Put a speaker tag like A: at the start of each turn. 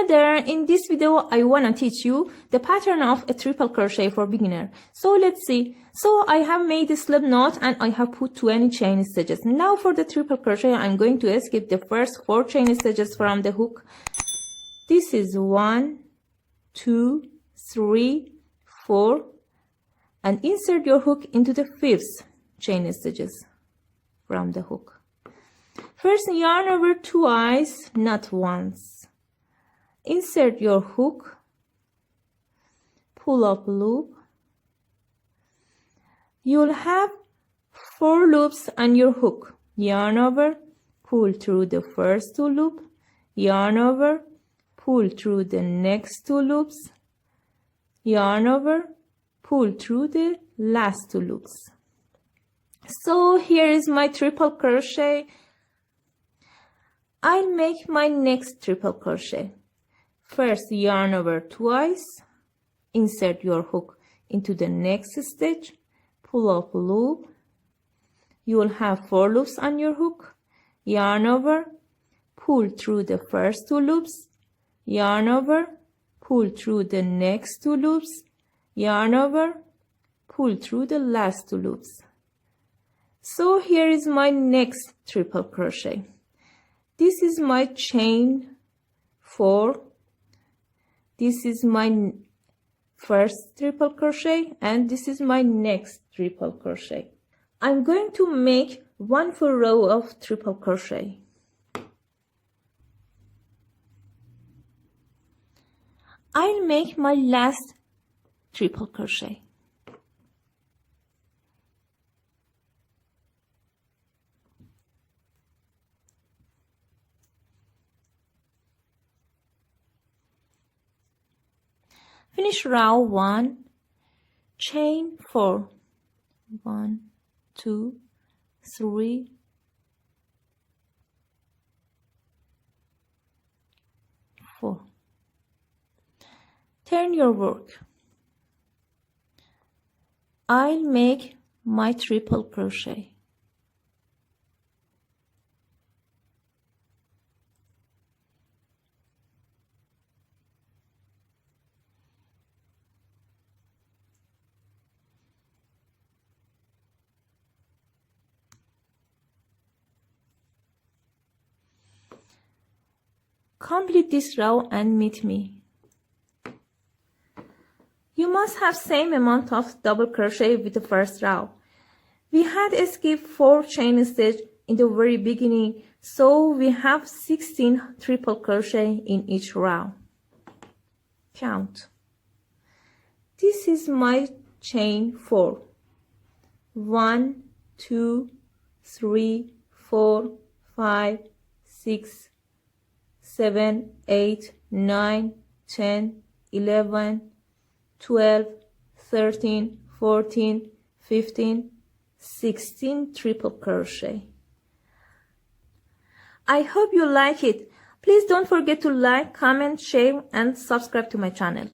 A: Together in this video I want to teach you the pattern of a triple crochet for beginner. So let's see. So I have made a slip knot and I have put 20 chain stitches. Now for the triple crochet I'm going to skip the first 4 chain stitches from the hook. This is 1, 2, 3, 4, and insert your hook into the 5th chain stitches from the hook. First yarn over twice, not once. Insert your hook, pull up loop. You'll have 4 loops on your hook. Yarn over, pull through the first 2 loops, yarn over, pull through the next 2 loops, yarn over, pull through the last 2 loops. So here is my triple crochet. I'll make my next triple crochet. First yarn over twice, insert your hook into the next stitch, pull up loop. You will have 4 loops on your hook. Yarn over, pull through the first 2 loops, yarn over, pull through the next 2 loops, yarn over, pull through the last 2 loops. So here is my next triple crochet. This is my chain 4. This is my first triple crochet and this is my next triple crochet. I'm going to make 1 full row of triple crochet. I'll make my last triple crochet. Finish row 1, chain 4, 1, 2, 3, 4. Turn your work. I'll make my triple crochet. Complete this row and meet me. You must have same amount of double crochet with the first row. We had skipped 4 chain stitch in the very beginning, so we have 16 triple crochet in each row. Count. This is my chain 4. 1, 2, 3, 4, 5, 6, 7, 8, 9, 10, 11, 12, 13, 14, 15, 16 triple crochet. I hope you like it. Please don't forget to like, comment, share, and subscribe to my channel.